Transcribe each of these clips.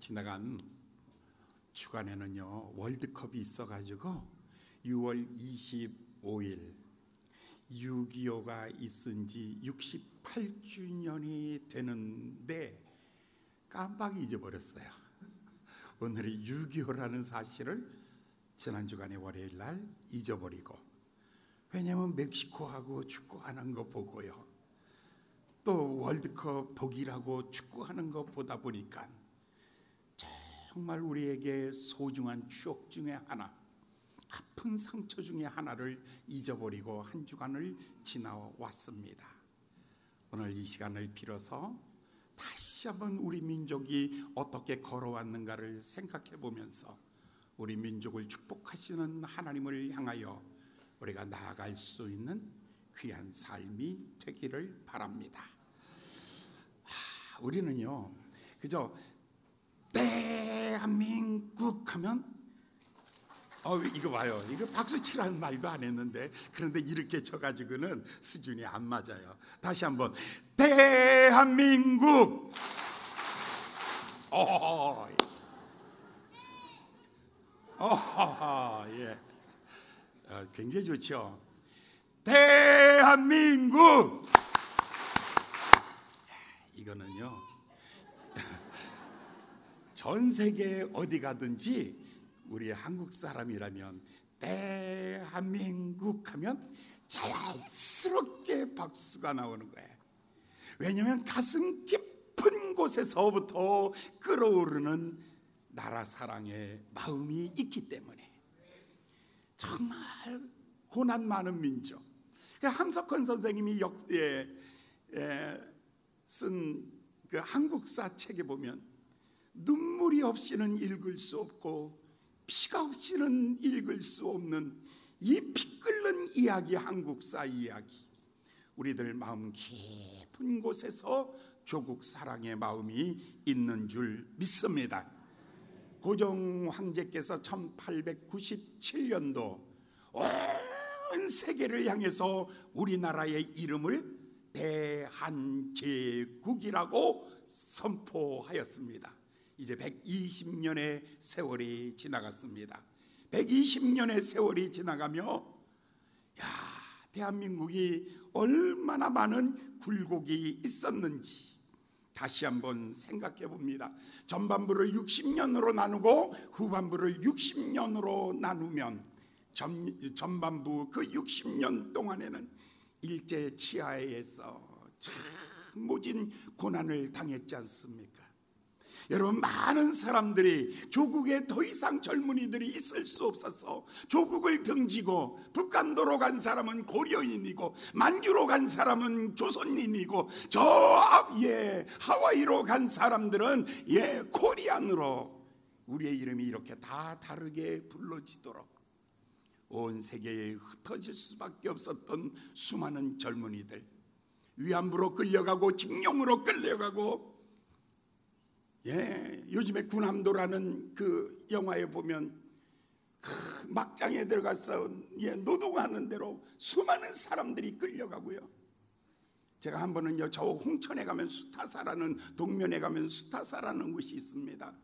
지나간 주간에는요 월드컵이 있어가지고 6월 25일 6.25가 있은 지 68주년이 되는데 깜빡 잊어버렸어요. 오늘이 6.25라는 사실을 지난 주간에 월요일 날 잊어버리고, 왜냐하면 멕시코하고 축구하는 거 보고요, 또 월드컵 독일하고 축구하는 거 보다 보니까 정말 우리에게 소중한 추억 중에 하나, 아픈 상처 중에 하나를 잊어버리고 한 주간을 지나왔습니다. 오늘 이 시간을 빌어서 다시 한번 우리 민족이 어떻게 걸어왔는가를 생각해 보면서 우리 민족을 축복하시는 하나님을 향하여 우리가 나아갈 수 있는 귀한 삶이 되기를 바랍니다. 우리는요 그저 대한민국 하면 이거 봐요, 이거 박수 치라는 말도 안 했는데, 그런데 이렇게 쳐가지고는 수준이 안 맞아요. 다시 한번 대한민국. 예. 굉장히 좋죠. 대한민국. 이거는요 전 세계 어디 가든지 우리 한국 사람이라면 대한민국 하면 자연스럽게 박수가 나오는 거예요. 왜냐하면 가슴 깊은 곳에서부터 끓어오르는 나라 사랑의 마음이 있기 때문에. 정말 고난 많은 민족, 함석헌 선생님이 쓴 그 한국사 책에 보면 눈물이 없이는 읽을 수 없고 피가 없이는 읽을 수 없는 이 피 끓는 이야기, 한국사 이야기, 우리들 마음 깊은 곳에서 조국 사랑의 마음이 있는 줄 믿습니다. 고종 황제께서 1897년도 온 세계를 향해서 우리나라의 이름을 대한제국이라고 선포하였습니다. 이제 120년의 세월이 지나갔습니다. 120년의 세월이 지나가며 대한민국이 얼마나 많은 굴곡이 있었는지 다시 한번 생각해 봅니다. 전반부를 60년으로 나누고 후반부를 60년으로 나누면 전반부 그 60년 동안에는 일제 치하에서 참 모진 고난을 당했지 않습니까? 여러분, 많은 사람들이 조국에 더 이상 젊은이들이 있을 수 없어서 조국을 등지고 북한도로 간 사람은 고려인이고 만주로 간 사람은 조선인이고 하와이로 간 사람들은 코리안으로 우리의 이름이 이렇게 다 다르게 불러지도록 온 세계에 흩어질 수밖에 없었던 수많은 젊은이들, 위안부로 끌려가고 징용으로 끌려가고, 요즘에 군함도라는 그 영화에 보면 그 막장에 들어가서 노동하는 대로 수많은 사람들이 끌려가고요. 제가 한 번은요 저 홍천에 가면 수타사라는, 동면에 가면 수타사라는 곳이 있습니다.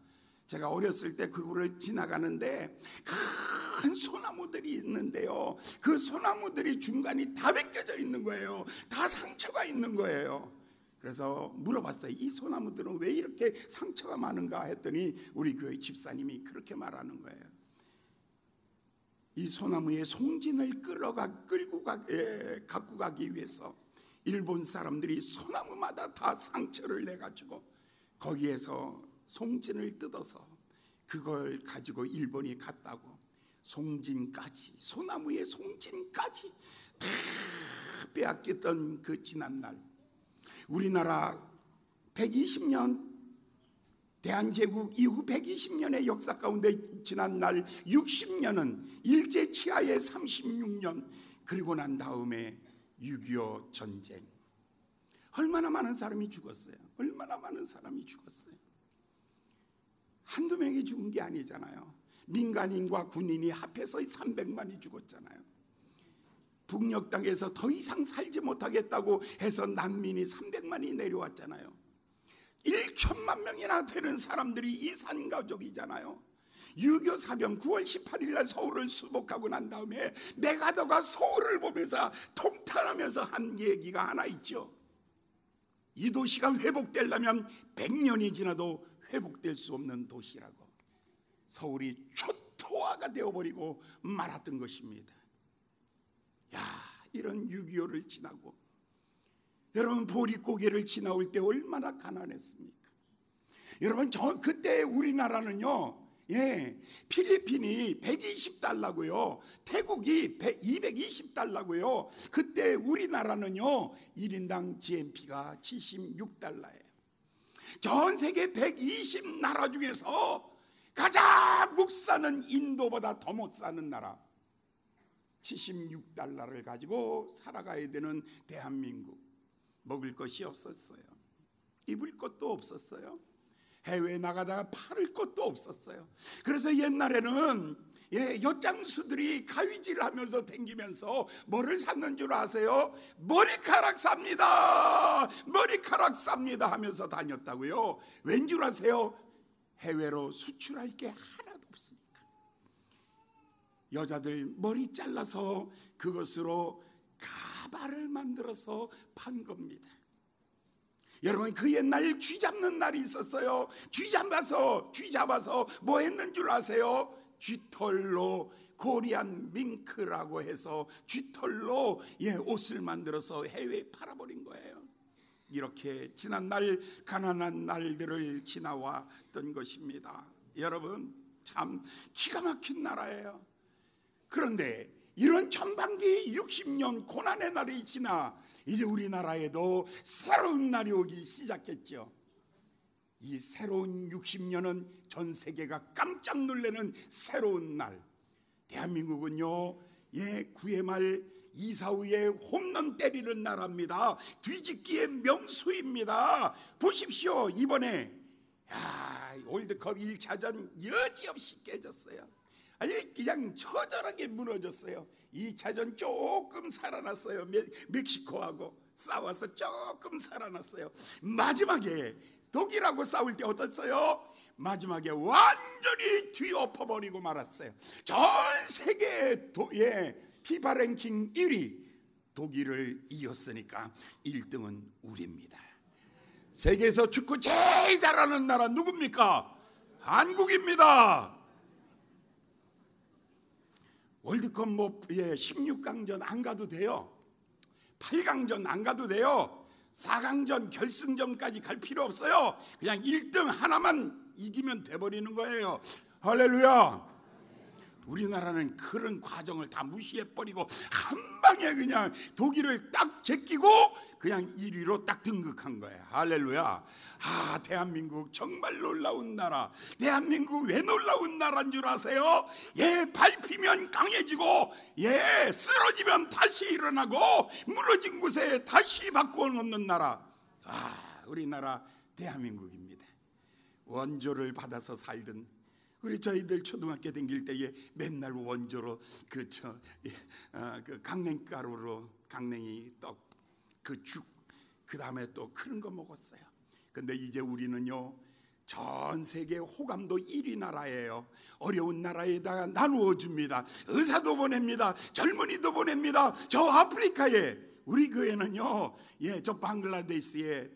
제가 어렸을 때 그거를 지나가는데 큰 소나무들이 있는데요, 그 소나무들이 중간이 다 벗겨져 있는 거예요. 다 상처가 있는 거예요. 그래서 물어봤어요. 이 소나무들은 왜 이렇게 상처가 많은가 했더니 우리 교회 집사님이 그렇게 말하는 거예요. 이 소나무의 송진을 갖고 가기 위해서 일본 사람들이 소나무마다 다 상처를 내가지고 거기에서 송진을 뜯어서 그걸 가지고 일본이 갔다고, 송진까지, 소나무의 송진까지 다 빼앗겼던 그 지난날, 우리나라 120년 대한제국 이후 120년의 역사 가운데 지난 날 60년은 일제 치하의 36년, 그리고 난 다음에 6.25 전쟁. 얼마나 많은 사람이 죽었어요. 얼마나 많은 사람이 죽었어요. 한두 명이 죽은 게 아니잖아요. 민간인과 군인이 합해서 300만이 죽었잖아요. 북녘 땅에서 더 이상 살지 못하겠다고 해서 난민이 300만이 내려왔잖아요. 1천만 명이나 되는 사람들이 이산가족이잖아요. 6.25 사병 9월 18일 날 서울을 수복하고 난 다음에 메가더가 서울을 보면서 통탄하면서 한 얘기가 하나 있죠. 이 도시가 회복되려면 100년이 지나도 회복될 수 없는 도시라고. 서울이 초토화가 되어버리고 말았던 것입니다. 야, 이런 6.25를 지나고 여러분 보릿고개를 지나올 때 얼마나 가난했습니까? 여러분 그때 우리나라는요, 필리핀이 120달러고요, 태국이 220달러고요. 그때 우리나라는요 1인당 GNP가 76달러예요. 전 세계 120나라 중에서 가장 못 사는 인도보다 더 못 사는 나라, 76달러를 가지고 살아가야 되는 대한민국. 먹을 것이 없었어요. 입을 것도 없었어요. 해외에 나가다가 팔을 것도 없었어요. 그래서 옛날에는 엿장수들이 가위질을 하면서 댕기면서 뭐를 샀는 줄 아세요? 머리카락 삽니다, 머리카락 삽니다 하면서 다녔다고요. 왠 줄 아세요? 해외로 수출할 게 하나도 없으니까. 여자들 머리 잘라서 그것으로 가발을 만들어서 판 겁니다. 여러분 그 옛날 쥐 잡는 날이 있었어요. 쥐 잡아서 뭐 했는 줄 아세요? 쥐털로 코리안 밍크라고 해서 쥐털로 옷을 만들어서 해외에 팔아버린 거예요. 이렇게 지난날 가난한 날들을 지나왔던 것입니다. 여러분 참 기가 막힌 나라예요. 그런데 이런 전반기 60년 고난의 날이 지나 이제 우리나라에도 새로운 날이 오기 시작했죠. 이 새로운 60년은 전 세계가 깜짝 놀라는 새로운 날. 대한민국은요, 구회 말 이사후에 홈런 때리는 나라입니다. 뒤집기의 명수입니다. 보십시오. 이번에 월드컵 1차전 여지없이 깨졌어요. 아니 그냥 처절하게 무너졌어요. 2차전 조금 살아났어요. 멕시코하고 싸워서 조금 살아났어요. 마지막에 독일하고 싸울 때 어땠어요? 마지막에 완전히 뒤엎어버리고 말았어요. 전 세계 피파 랭킹 1위 독일을 이겼으니까 1등은 우리입니다. 세계에서 축구 제일 잘하는 나라 누굽니까? 한국입니다. 월드컵 16강전 안 가도 돼요. 8강전 안 가도 돼요. 4강전 결승전까지 갈 필요 없어요. 그냥 1등 하나만 이기면 돼버리는 거예요. 할렐루야. 우리나라는 그런 과정을 다 무시해버리고 한 방에 그냥 독일을 딱 제끼고 그냥 1위로 딱 등극한 거예요. 할렐루야. 대한민국 정말 놀라운 나라. 대한민국 왜 놀라운 나라인 줄 아세요? 밟히면 강해지고 쓰러지면 다시 일어나고 무너진 곳에 다시 바꾸어 놓는 나라. 우리나라 대한민국입니다. 원조를 받아서 살던 우리 저희들 초등학교 다닐 때에 맨날 원조로 그 강냉가루로 강냉이 떡, 그 죽, 그 다음에 또 그런 거 먹었어요. 근데 이제 우리는요 전 세계 호감도 1위 나라예요. 어려운 나라에다가 나누어 줍니다. 의사도 보냅니다. 젊은이도 보냅니다. 저 아프리카에 우리 교회는요, 저 방글라데시의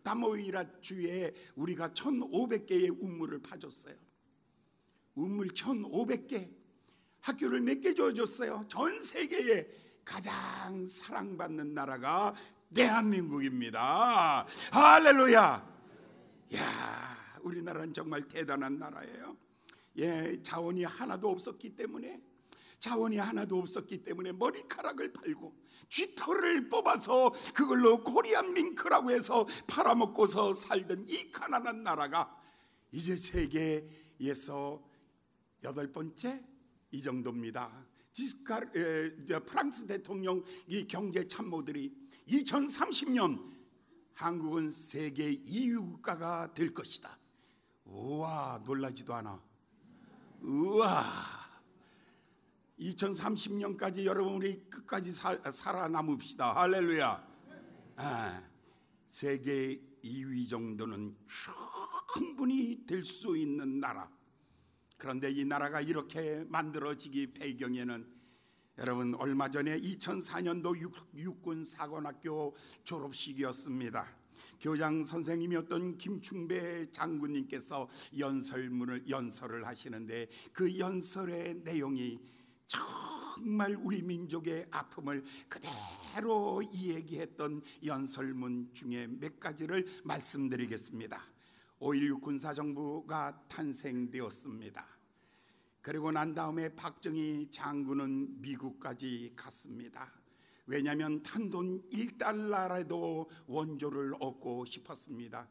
다모이라 주에 우리가 1,500개의 우물을 파줬어요. 우물 1,500개. 학교를 몇 개 줘줬어요. 전 세계에 가장 사랑받는 나라가 대한민국입니다. 할렐루야. 우리나라는 정말 대단한 나라예요. 자원이 하나도 없었기 때문에 머리카락을 팔고 쥐털을 뽑아서 그걸로 코리안 밍크라고 해서 팔아먹고서 살던 이 가난한 나라가 이제 세계에서 8번째 이 정도입니다. 프랑스 대통령 이 경제 참모들이 2030년 한국은 세계 2위 국가가 될 것이다. 우와, 놀라지도 않아. 우와, 2030년까지 여러분 우리 끝까지 살아남읍시다. 할렐루야. 세계 2위 정도는 충분히 될 수 있는 나라. 그런데 이 나라가 이렇게 만들어지기 배경에는 여러분, 얼마 전에 2004년도 육군사관학교 졸업식이었습니다. 교장 선생님이었던 김충배 장군님께서 연설을 하시는데 그 연설의 내용이 정말 우리 민족의 아픔을 그대로 이야기했던 연설문 중에 몇 가지를 말씀드리겠습니다. 5.16 군사정부가 탄생되었습니다. 그리고 난 다음에 박정희 장군은 미국까지 갔습니다. 왜냐하면 단돈 1달러라도 원조를 얻고 싶었습니다.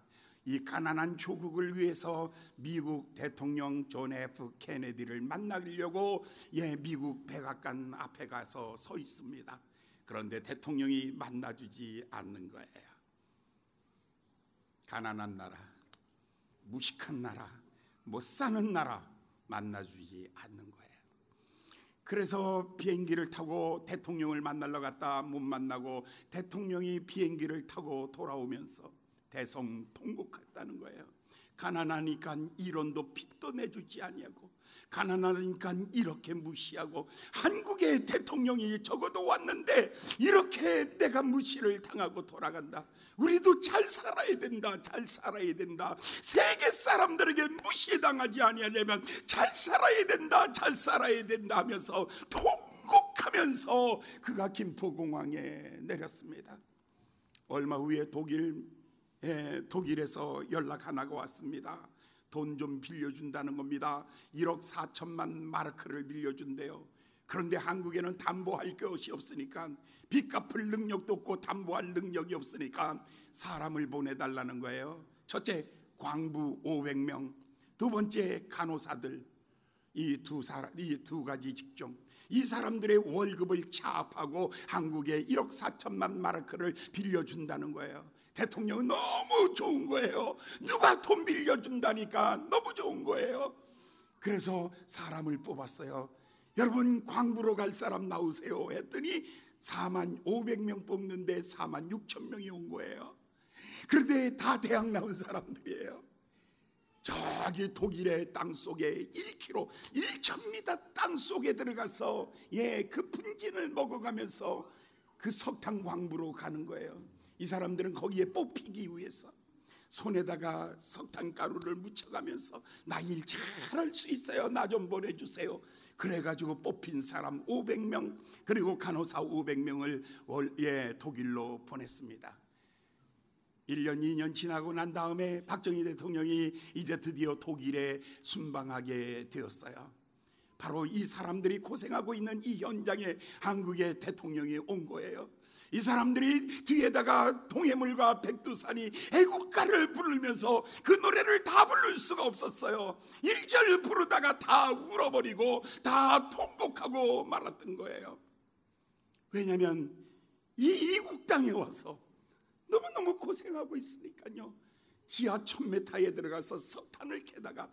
이 가난한 조국을 위해서 미국 대통령 존 F 케네디를 만나려고 미국 백악관 앞에 가서 서 있습니다. 그런데 대통령이 만나주지 않는 거예요. 가난한 나라, 무식한 나라, 못 사는 나라 만나주지 않는 거예요. 그래서 비행기를 타고 대통령을 만나러 갔다 못 만나고 대통령이 비행기를 타고 돌아오면서 대성통곡했다는 거예요. 가난하니까 1원도 빚도 내주지 아니하고, 가난하니까 이렇게 무시하고, 한국의 대통령이 적어도 왔는데 이렇게 내가 무시를 당하고 돌아간다. 우리도 잘 살아야 된다, 잘 살아야 된다. 세계 사람들에게 무시당하지 아니하려면 잘 살아야 된다, 잘 살아야 된다 하면서 통곡하면서 그가 김포공항에 내렸습니다. 얼마 후에 독일에서 연락 하나가 왔습니다. 돈 좀 빌려준다는 겁니다. 1억 4천만 마르크를 빌려준대요. 그런데 한국에는 담보할 것이 없으니까, 빚 갚을 능력도 없고 담보할 능력이 없으니까 사람을 보내달라는 거예요. 첫째, 광부 500명, 두 번째 간호사들, 이 두 가지 직종, 이 사람들의 월급을 차압하고 한국에 1억 4천만 마르크를 빌려준다는 거예요. 대통령은 너무 좋은 거예요. 누가 돈 빌려준다니까 너무 좋은 거예요. 그래서 사람을 뽑았어요. 여러분, 광부로 갈 사람 나오세요 했더니 4만 500명 뽑는데 4만 6천 명이 온 거예요. 그런데 다 대학 나온 사람들이에요. 저기 독일의 땅속에 1km, 1,000m 땅속에 들어가서 그 분진을 먹어가면서 그 석탄 광부로 가는 거예요. 이 사람들은 거기에 뽑히기 위해서 손에다가 석탄가루를 묻혀가면서 나 일 잘할 수 있어요, 나 좀 보내주세요. 그래가지고 뽑힌 사람 500명, 그리고 간호사 500명을 독일로 보냈습니다. 1년 2년 지나고 난 다음에 박정희 대통령이 이제 드디어 독일에 순방하게 되었어요. 바로 이 사람들이 고생하고 있는 이 현장에 한국의 대통령이 온 거예요. 이 사람들이 뒤에다가 동해물과 백두산이 애국가를 부르면서 그 노래를 다 부를 수가 없었어요. 1절 부르다가 다 울어버리고 다 통곡하고 말았던 거예요. 왜냐하면 이 이국 땅에 와서 너무너무 고생하고 있으니까요. 지하 1000m에 들어가서 석탄을 캐다가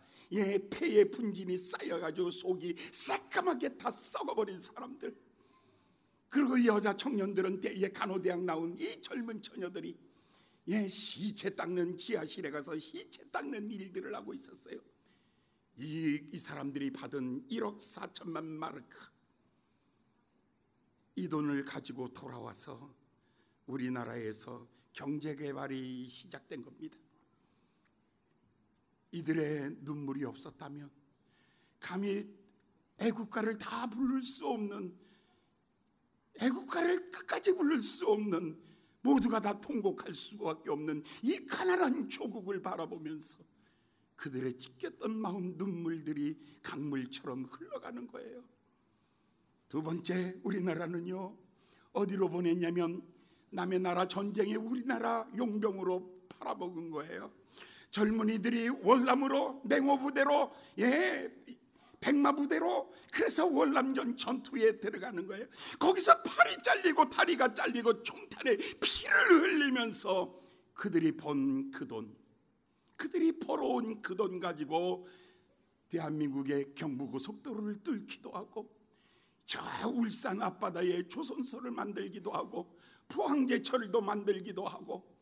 폐에 분진이 쌓여가지고 속이 새까맣게 다 썩어버린 사람들, 그리고 여자 청년들은 간호대학 나온 이 젊은 처녀들이 시체 닦는 지하실에 가서 시체 닦는 일들을 하고 있었어요. 이 사람들이 받은 1억 4천만 마르크, 이 돈을 가지고 돌아와서 우리나라에서 경제개발이 시작된 겁니다. 이들의 눈물이 없었다면 감히 애국가를 다 부를 수 없는, 애국가를 끝까지 부를 수 없는, 모두가 다 통곡할 수밖에 없는 이 가난한 조국을 바라보면서 그들의 찢겼던 마음 눈물들이 강물처럼 흘러가는 거예요. 두 번째, 우리나라는요 어디로 보냈냐면 남의 나라 전쟁에 우리나라 용병으로 팔아먹은 거예요. 젊은이들이 월남으로, 맹호부대로, 백마부대로, 그래서 월남전 전투에 들어가는 거예요. 거기서 팔이 잘리고 다리가 잘리고 총탄에 피를 흘리면서 그들이 번 그 돈, 그들이 벌어온 그 돈 가지고 대한민국의 경부고속도로를 뚫기도 하고, 저 울산 앞바다에 조선소를 만들기도 하고, 포항제철도 만들기도 하고,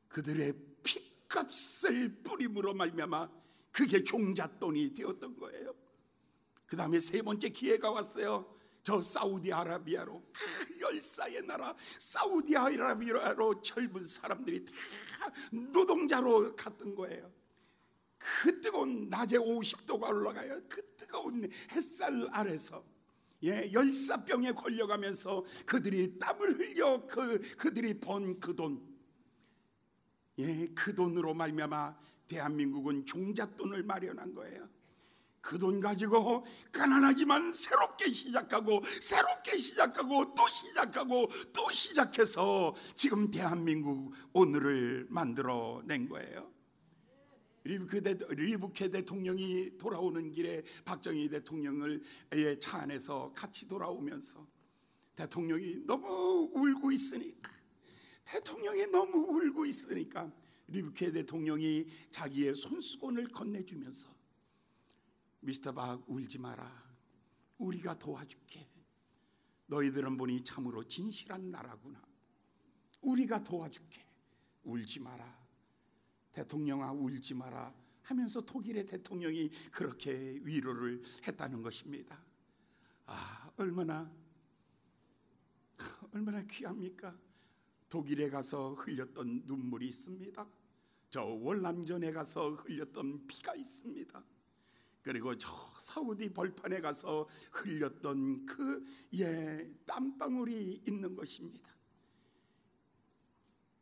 그들의 피 값을 뿌림으로 말미암아 그게 종잣돈이 되었던 거예요. 그 다음에 세 번째 기회가 왔어요. 저 사우디아라비아로, 그 열사의 나라 사우디아라비아로 젊은 사람들이 다 노동자로 갔던 거예요. 그 뜨거운 낮에 50도가 올라가요. 그 뜨거운 햇살 아래서 열사병에 걸려가면서 그들이 땀을 흘려 그들이 번 그 돈, 그 돈으로 말미암아 대한민국은 종잣돈을 마련한 거예요. 그 돈 가지고 가난하지만 새롭게 시작하고 새롭게 시작하고 또 시작하고 또 시작해서 지금 대한민국 오늘을 만들어낸 거예요. 리부케 대통령이 돌아오는 길에 박정희 대통령을 차 안에서 같이 돌아오면서 대통령이 너무 울고 있으니까 리부케 대통령이 자기의 손수건을 건네주면서 미스터 박 울지 마라. 우리가 도와줄게. 너희들은 보니 참으로 진실한 나라구나. 우리가 도와줄게. 울지 마라. 대통령아 울지 마라 하면서 독일의 대통령이 그렇게 위로를 했다는 것입니다. 얼마나 귀합니까? 독일에 가서 흘렸던 눈물이 있습니다. 저 월남전에 가서 흘렸던 피가 있습니다. 그리고 저 사우디 벌판에 가서 흘렸던 그 땀방울이 있는 것입니다.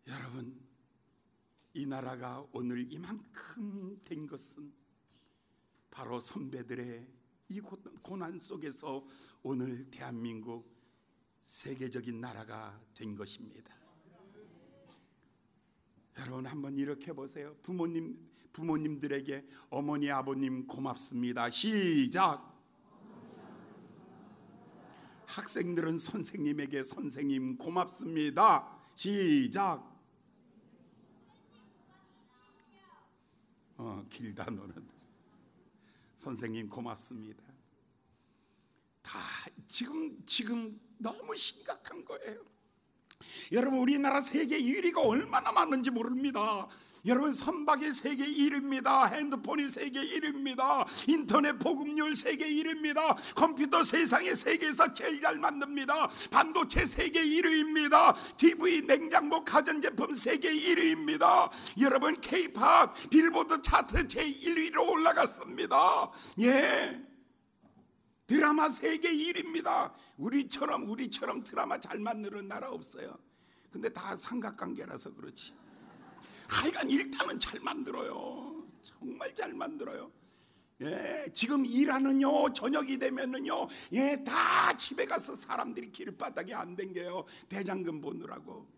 여러분, 이 나라가 오늘 이만큼 된 것은 바로 선배들의 이 고난 속에서 오늘 대한민국 세계적인 나라가 된 것입니다. 여러분 한번 이렇게 보세요. 부모님들에게 어머니 아버님 고맙습니다. 시작. 학생들은 선생님에게 선생님 고맙습니다. 시작. 길다 너는. 선생님 고맙습니다. 다 지금 너무 심각한 거예요. 여러분 우리나라 세계 1위가 얼마나 많은지 모릅니다. 여러분 선박이 세계 1위입니다. 핸드폰이 세계 1위입니다. 인터넷 보급률 세계 1위입니다. 컴퓨터 세상에 세계에서 제일 잘 만듭니다. 반도체 세계 1위입니다. TV, 냉장고, 가전제품 세계 1위입니다. 여러분 K-팝 빌보드 차트 제1위로 올라갔습니다. 드라마 세계 1위입니다. 우리처럼 드라마 잘 만드는 나라 없어요. 근데 다 삼각관계라서 그렇지. 하여간 일단은 잘 만들어요. 정말 잘 만들어요. 지금 일하는요 저녁이 되면은요 다 집에 가서 사람들이 길바닥에 안 댕겨요. 대장금 보느라고.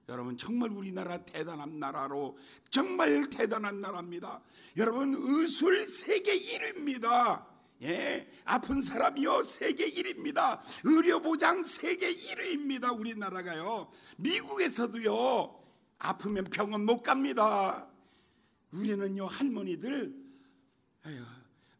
여러분 정말 우리나라 대단한 나라로, 정말 대단한 나라입니다. 여러분 의술 세계 1위입니다. 아픈 사람이요 세계 1위입니다. 의료보장 세계 1위입니다. 우리나라가요. 미국에서도요 아프면 병원 못 갑니다. 우리는요 할머니들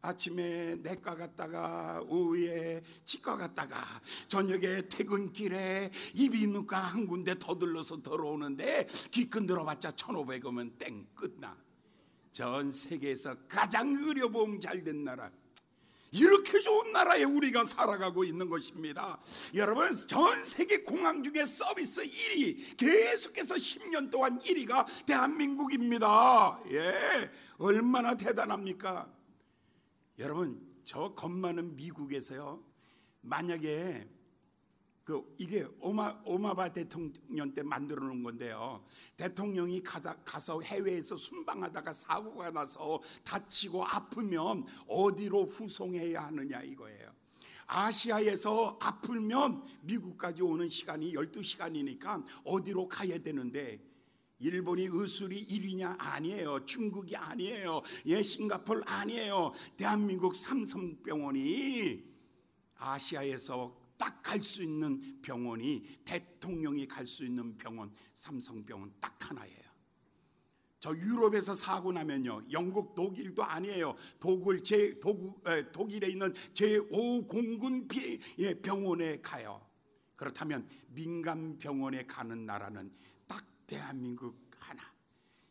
아침에 내과 갔다가 오후에 치과 갔다가 저녁에 퇴근길에 이비인후과 한 군데 더 들러서 들어오는데 기껏 들어봤자 1,500원이면 땡 끝나. 전 세계에서 가장 의료보험 잘 된 나라, 이렇게 좋은 나라에 우리가 살아가고 있는 것입니다. 여러분 전 세계 공항 중에 서비스 1위, 계속해서 10년 동안 1위가 대한민국입니다. 얼마나 대단합니까? 여러분 저 겁 많은 미국에서요, 만약에 이게 오바마 대통령 때 만들어 놓은 건데요, 대통령이 가서 해외에서 순방하다가 사고가 나서 다치고 아프면 어디로 후송해야 하느냐 이거예요. 아시아에서 아프면 미국까지 오는 시간이 12시간이니까 어디로 가야 되는데, 일본이 의술이 1위냐? 아니에요. 중국이 아니에요. 싱가포르 아니에요. 대한민국 삼성병원이 아시아에서 딱 갈 수 있는 병원이, 대통령이 갈 수 있는 병원, 삼성병원 딱 하나예요. 저 유럽에서 사고 나면요, 영국, 독일도 아니에요. 독일에 있는 제5공군 병원에 가요. 그렇다면 민간 병원에 가는 나라는 딱 대한민국 하나.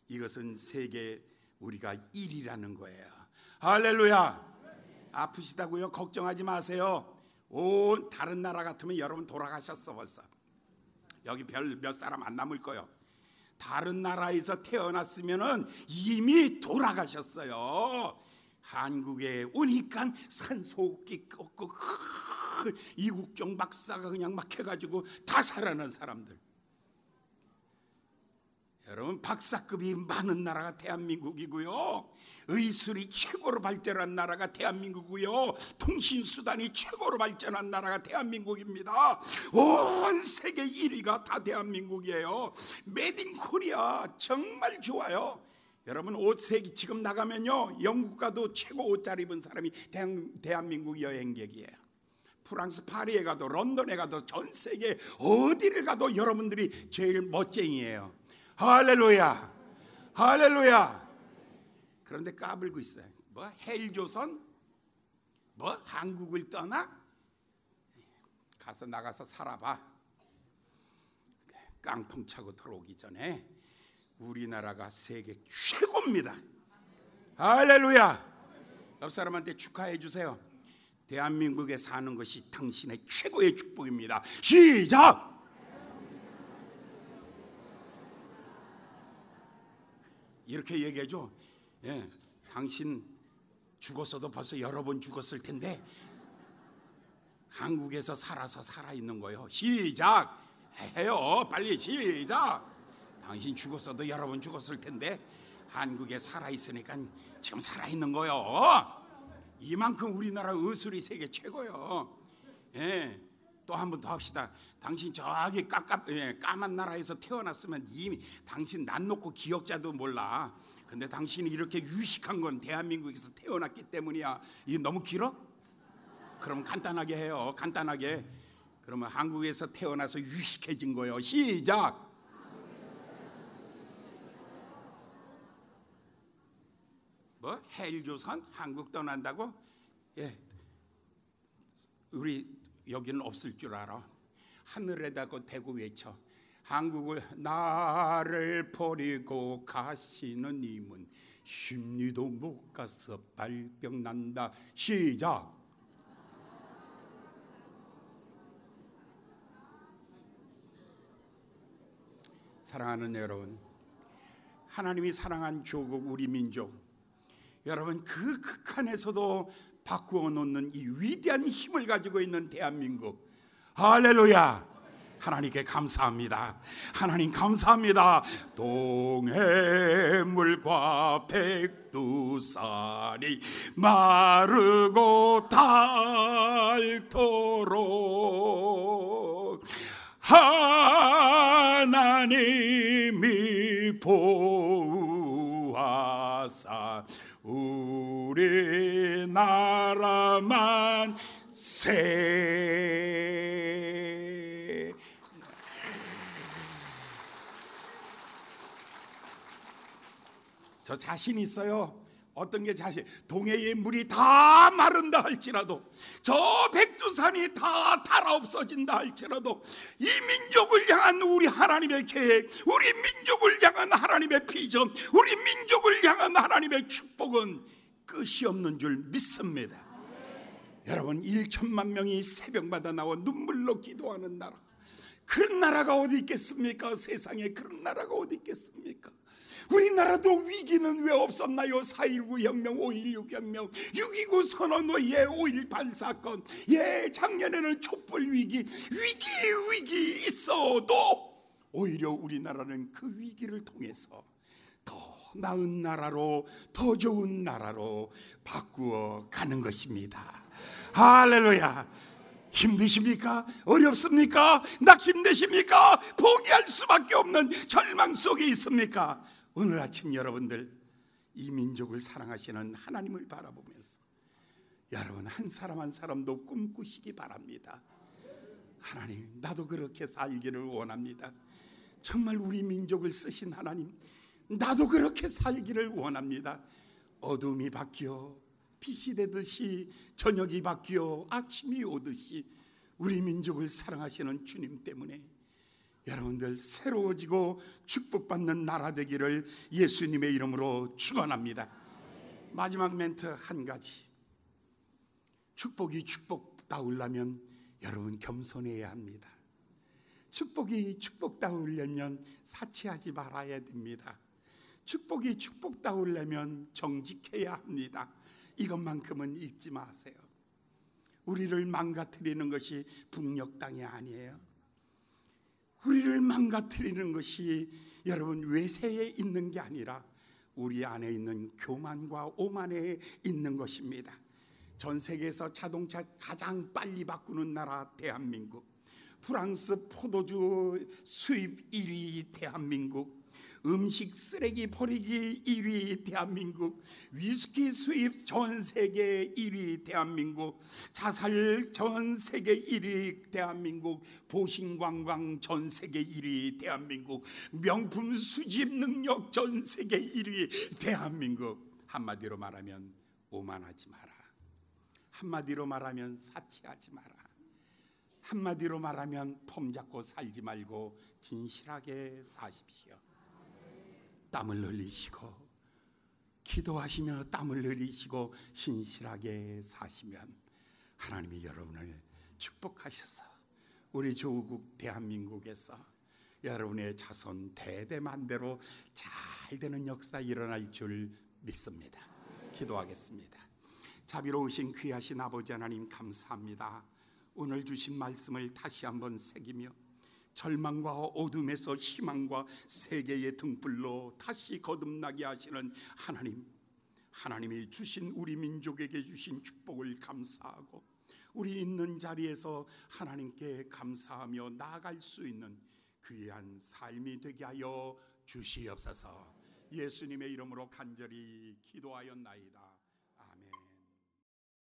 이것은 세계 우리가 1위라는 거예요. 할렐루야. 아프시다고요? 걱정하지 마세요. 온 다른 나라 같으면 여러분 돌아가셨어 벌써. 여기 별 몇 사람 안 남을 거예요. 다른 나라에서 태어났으면은 이미 돌아가셨어요. 한국에 오니까 산소호흡기 꺾고 이국종 박사가 그냥 막 해가지고 다 살아난 사람들. 여러분 박사급이 많은 나라가 대한민국이고요. 의술이 최고로 발전한 나라가 대한민국이고요. 통신수단이 최고로 발전한 나라가 대한민국입니다. 온 세계 1위가 다 대한민국이에요. 메이드 인 코리아 정말 좋아요. 여러분 옷색이 지금 나가면요 영국 가도 최고 옷 잘 입은 사람이 대한민국 여행객이에요. 프랑스 파리에 가도 런던에 가도 전 세계 어디를 가도 여러분들이 제일 멋쟁이에요. 할렐루야. 할렐루야. 그런데 까불고 있어요. 뭐 헬조선? 뭐 한국을 떠나? 가서 나가서 살아봐. 깡통 차고 들어오기 전에 우리나라가 세계 최고입니다. 할렐루야. 옆 사람한테 축하해 주세요. 대한민국에 사는 것이 당신의 최고의 축복입니다. 시작. 이렇게 얘기해줘. 예, 당신 죽었어도 벌써 여러 번 죽었을 텐데 한국에서 살아서 살아있는 거예요. 시작 해요. 빨리 시작. 당신 죽었어도 여러 번 죽었을 텐데 한국에 살아있으니까 지금 살아있는 거예요. 이만큼 우리나라 의술이 세계 최고요. 예, 또 한 번 더 합시다. 당신 저기 까만 나라에서 태어났으면 이미 당신 난 놓고 기억자도 몰라. 근데 당신이 이렇게 유식한 건 대한민국에서 태어났기 때문이야. 이게 너무 길어? 그럼 간단하게 해요. 간단하게. 그러면 한국에서 태어나서 유식해진 거예요. 시작. 뭐 헬조선 한국 떠난다고? 예, 우리 여기는 없을 줄 알아. 하늘에다가 대고 외쳐. 한국을 나를 버리고 가시는 님은 심리도 못 가서 발병 난다. 시작. 사랑하는 여러분, 하나님이 사랑한 조국 우리 민족, 여러분 그 극한에서도 바꾸어 놓는 이 위대한 힘을 가지고 있는 대한민국. 할렐루야. 하나님께 감사합니다. 하나님 감사합니다. 동해물과 백두산이 마르고 닳도록 하나님이 보호하사 우리나라만 세. 저 자신 있어요. 어떤 게 자신? 동해의 물이 다 마른다 할지라도, 저 백두산이 다 달아 없어진다 할지라도, 이 민족을 향한 우리 하나님의 계획, 우리 민족을 향한 하나님의 비전, 우리 민족을 향한 하나님의 축복은 끝이 없는 줄 믿습니다. 여러분 1천만 명이 새벽마다 나와 눈물로 기도하는 나라, 그런 나라가 어디 있겠습니까? 세상에 그런 나라가 어디 있겠습니까? 우리나라도 위기는 왜 없었나요? 4.19 혁명, 5.16 혁명, 6.29 선언, 5.18 사건, 작년에는 촛불 위기 있어도 오히려 우리나라는 그 위기를 통해서 더 나은 나라로, 더 좋은 나라로 바꾸어 가는 것입니다. 할렐루야. 힘드십니까? 어렵습니까? 낙심되십니까? 포기할 수밖에 없는 절망 속에 있습니까? 오늘 아침 여러분들 이 민족을 사랑하시는 하나님을 바라보면서 여러분 한 사람 한 사람도 꿈꾸시기 바랍니다. 하나님, 나도 그렇게 살기를 원합니다. 정말 우리 민족을 쓰신 하나님, 나도 그렇게 살기를 원합니다. 어둠이 바뀌어 빛이 되듯이, 저녁이 바뀌어 아침이 오듯이 우리 민족을 사랑하시는 주님 때문에 여러분들 새로워지고 축복받는 나라 되기를 예수님의 이름으로 축원합니다. 마지막 멘트 한 가지. 축복이 축복다우려면 여러분 겸손해야 합니다. 축복이 축복다우려면 사치하지 말아야 됩니다. 축복이 축복다우려면 정직해야 합니다. 이것만큼은 잊지 마세요. 우리를 망가뜨리는 것이 북녘 땅이 아니에요. 우리를 망가뜨리는 것이 여러분 외세에 있는 게 아니라 우리 안에 있는 교만과 오만에 있는 것입니다. 전 세계에서 자동차 가장 빨리 바꾸는 나라 대한민국, 프랑스 포도주 수입 1위 대한민국, 음식 쓰레기 버리기 1위 대한민국, 위스키 수입 전 세계 1위 대한민국, 자살 전 세계 1위 대한민국, 보신관광 전 세계 1위 대한민국, 명품 수집 능력 전 세계 1위 대한민국. 한마디로 말하면 오만하지 마라. 한마디로 말하면 사치하지 마라. 한마디로 말하면 폼 잡고 살지 말고 진실하게 사십시오. 땀을 흘리시고 기도하시며 땀을 흘리시고 신실하게 사시면 하나님이 여러분을 축복하셔서 우리 조국 대한민국에서 여러분의 자손 대대만대로 잘 되는 역사 일어날 줄 믿습니다. 기도하겠습니다. 자비로우신 귀하신 아버지 하나님 감사합니다. 오늘 주신 말씀을 다시 한번 새기며 절망과 어둠에서 희망과 세계의 등불로 다시 거듭나게 하시는 하나님, 하나님이 주신 우리 민족에게 주신 축복을 감사하고 우리 있는 자리에서 하나님께 감사하며 나아갈 수 있는 귀한 삶이 되게 하여 주시옵소서. 예수님의 이름으로 간절히 기도하였나이다. 아멘.